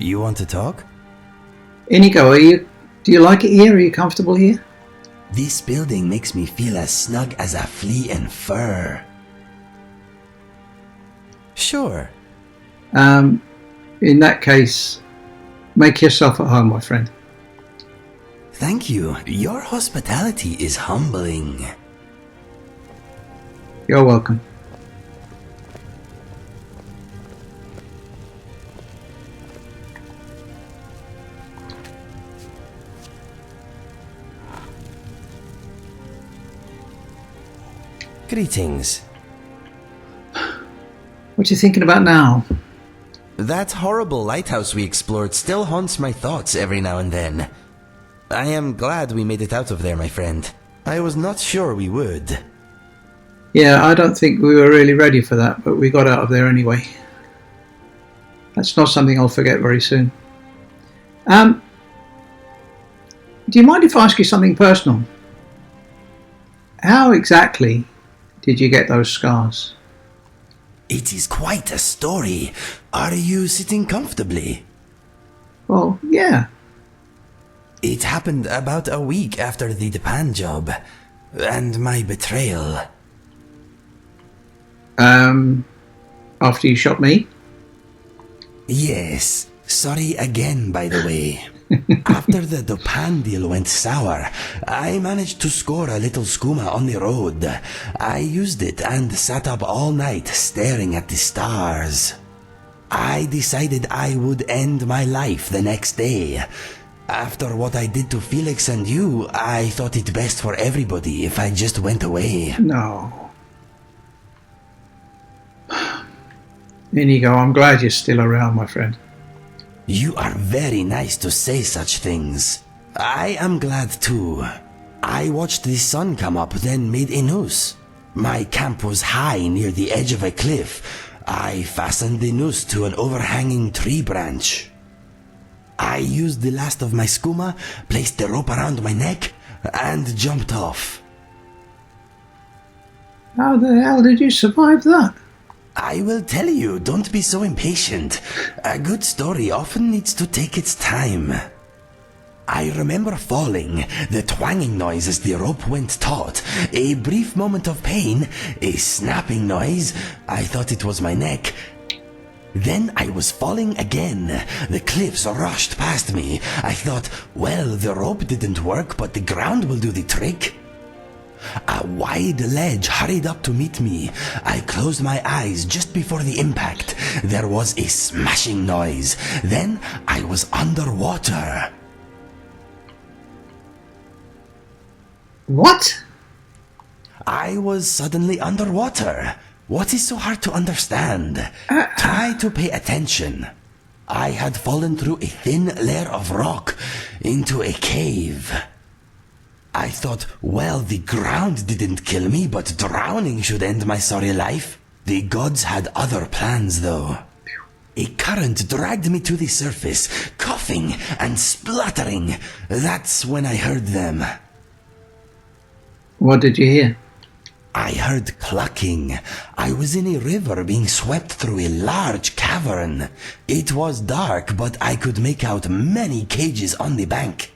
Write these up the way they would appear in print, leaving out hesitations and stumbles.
You want to talk? Inigo, do you like it here? Are you comfortable here? This building makes me feel as snug as a flea in fur. Sure. In that case, make yourself at home, my friend. Thank you. Your hospitality is humbling. You're welcome. Greetings. What are you thinking about now? That horrible lighthouse we explored still haunts my thoughts every now and then. I am glad we made it out of there, my friend. I was not sure we would. Yeah, I don't think we were really ready for that, but we got out of there anyway. That's not something I'll forget very soon. Do you mind if I ask you something personal? How exactly did you get those scars? It is quite a story. Are you sitting comfortably? Well, yeah. It happened about a week after the Japan job, and my betrayal. After you shot me? Yes. Sorry again, by the way. After the Japan deal went sour, I managed to score a little skooma on the road. I used it and sat up all night staring at the stars. I decided I would end my life the next day. After what I did to Felix and you, I thought it best for everybody if I just went away. No. Inigo, I'm glad you're still around, my friend. You are very nice to say such things. I am glad too. I watched the sun come up, then made a noose. My camp was high near the edge of a cliff. I fastened the noose to an overhanging tree branch. I used the last of my skooma, placed the rope around my neck, and jumped off. How the hell did you survive that? I will tell you, don't be so impatient. A good story often needs to take its time. I remember falling, the twanging noise as the rope went taut, a brief moment of pain, a snapping noise, I thought it was my neck. Then I was falling again. The cliffs rushed past me. I thought, well, the rope didn't work, but the ground will do the trick. A wide ledge hurried up to meet me. I closed my eyes just before the impact. There was a smashing noise. Then I was underwater. What? I was suddenly underwater. What is so hard to understand? Try to pay attention. I had fallen through a thin layer of rock into a cave. I thought, well, the ground didn't kill me, but drowning should end my sorry life. The gods had other plans, though. A current dragged me to the surface, coughing and spluttering. That's when I heard them. What did you hear? I heard clucking. I was in a river being swept through a large cavern. It was dark, but I could make out many cages on the bank.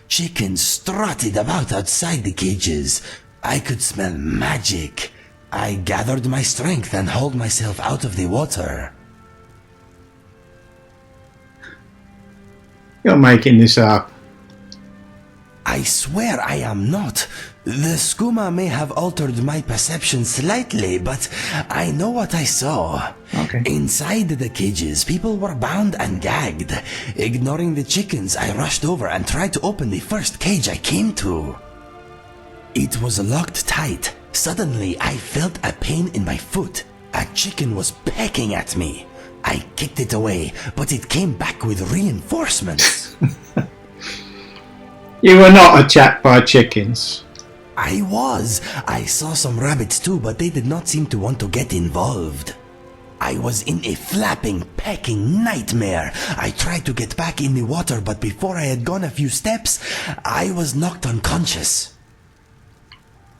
Chickens strutted about outside the cages. I could smell magic. I gathered my strength and hauled myself out of the water. You're making this up. I swear I am not. The skooma may have altered my perception slightly, but I know what I saw. Okay. Inside the cages, people were bound and gagged. Ignoring the chickens, I rushed over and tried to open the first cage I came to. It was locked tight. Suddenly, I felt a pain in my foot. A chicken was pecking at me. I kicked it away, but it came back with reinforcements. You were not attacked by chickens. I was. I saw some rabbits too, but they did not seem to want to get involved. I was in a flapping, pecking nightmare. I tried to get back in the water, but before I had gone a few steps, I was knocked unconscious.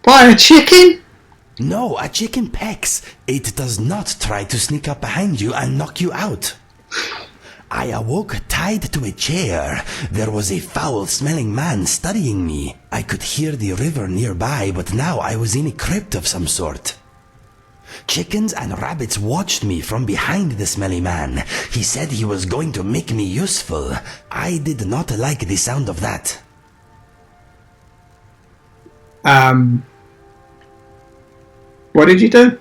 By a chicken? No, a chicken pecks. It does not try to sneak up behind you and knock you out. I awoke tied to a chair. There was a foul-smelling man studying me. I could hear the river nearby, but now I was in a crypt of some sort. Chickens and rabbits watched me from behind the smelly man. He said he was going to make me useful. I did not like the sound of that. What did you do?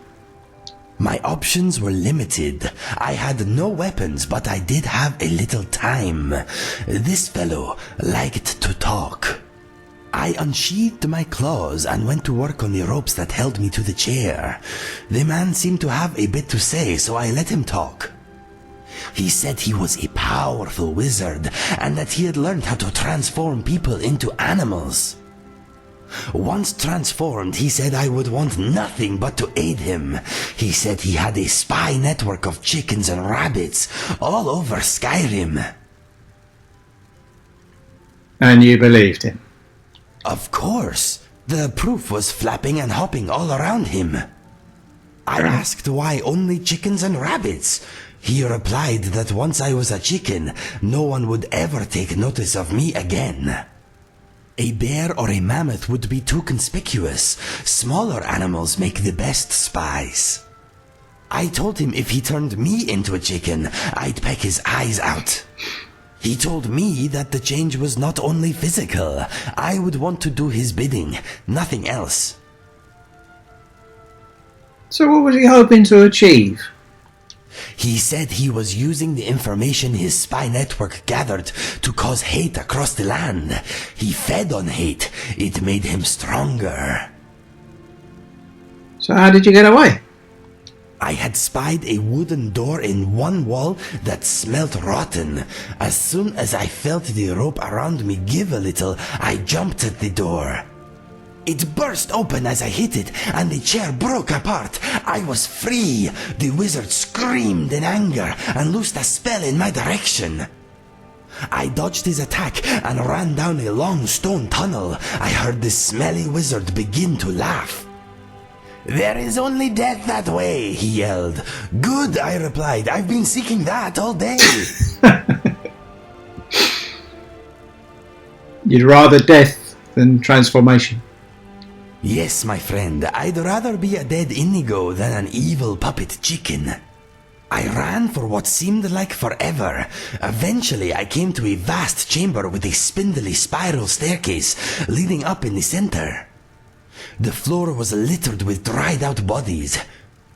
My options were limited. I had no weapons, but I did have a little time. This fellow liked to talk. I unsheathed my claws and went to work on the ropes that held me to the chair. The man seemed to have a bit to say, so I let him talk. He said he was a powerful wizard and that he had learned how to transform people into animals. Once transformed, he said I would want nothing but to aid him. He said he had a spy network of chickens and rabbits all over Skyrim. And you believed him? Of course. The proof was flapping and hopping all around him. I asked why only chickens and rabbits. He replied that once I was a chicken, no one would ever take notice of me again. A bear or a mammoth would be too conspicuous. Smaller animals make the best spies. I told him if he turned me into a chicken, I'd peck his eyes out. He told me that the change was not only physical. I would want to do his bidding, nothing else. So what was he hoping to achieve? He said he was using the information his spy network gathered to cause hate across the land. He fed on hate. It made him stronger. So how did you get away? I had spied a wooden door in one wall that smelt rotten. As soon as I felt the rope around me give a little, I jumped at the door. It burst open as I hit it, and the chair broke apart. I was free. The wizard screamed in anger and loosed a spell in my direction. I dodged his attack and ran down a long stone tunnel. I heard the smelly wizard begin to laugh. "There is only death that way," he yelled. "Good," I replied. "I've been seeking that all day." You'd rather death than transformation? Yes, my friend, I'd rather be a dead Inigo than an evil puppet chicken. I ran for what seemed like forever. Eventually, I came to a vast chamber with a spindly spiral staircase leading up in the center. The floor was littered with dried-out bodies.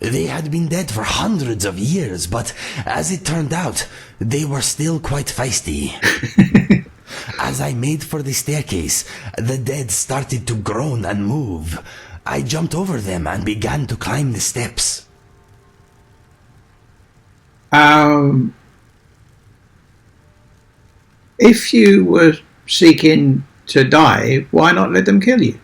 They had been dead for hundreds of years, but as it turned out, they were still quite feisty. As I made for the staircase, the dead started to groan and move. I jumped over them and began to climb the steps. If you were seeking to die, why not let them kill you?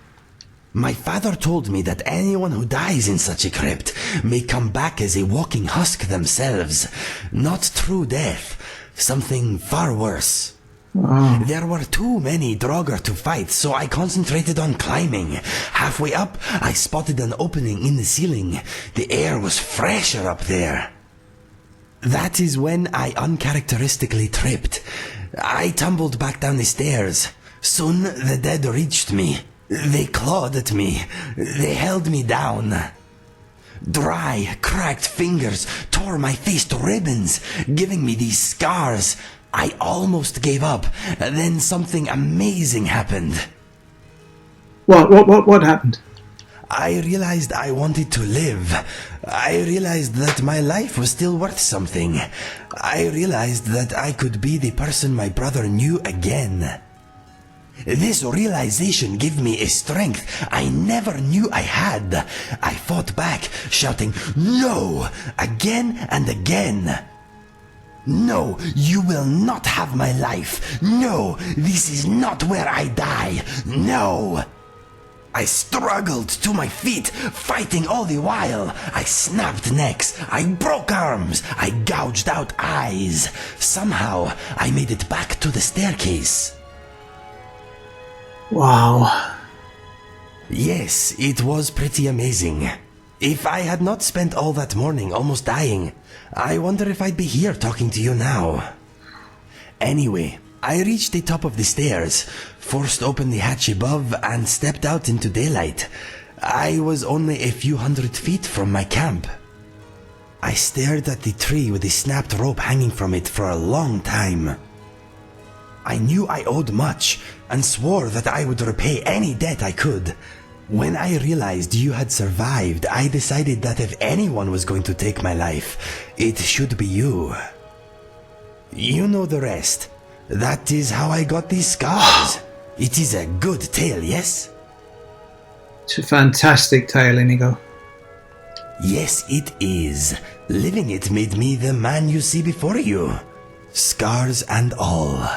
My father told me that anyone who dies in such a crypt may come back as a walking husk themselves. Not true death, something far worse. Oh. There were too many Draugr to fight, so I concentrated on climbing. Halfway up, I spotted an opening in the ceiling. The air was fresher up there. That is when I uncharacteristically tripped. I tumbled back down the stairs. Soon the dead reached me. They clawed at me. They held me down. Dry, cracked fingers tore my face to ribbons, giving me these scars. I almost gave up. Then something amazing happened. What happened? I realized I wanted to live. I realized that my life was still worth something. I realized that I could be the person my brother knew again. This realization gave me a strength I never knew I had. I fought back, shouting, "No!" again and again. "No, you will not have my life. No, this is not where I die. No!" I struggled to my feet, fighting all the while. I snapped necks, I broke arms, I gouged out eyes. Somehow, I made it back to the staircase. Wow. Yes, it was pretty amazing. If I had not spent all that morning almost dying, I wonder if I'd be here talking to you now. Anyway, I reached the top of the stairs, forced open the hatch above, and stepped out into daylight. I was only a few hundred feet from my camp. I stared at the tree with the snapped rope hanging from it for a long time. I knew I owed much, and swore that I would repay any debt I could. When I realized you had survived, I decided that if anyone was going to take my life, it should be you. You know the rest. That is how I got these scars. It is a good tale, yes? It's a fantastic tale, Inigo. Yes, it is. Living it made me the man you see before you. Scars and all.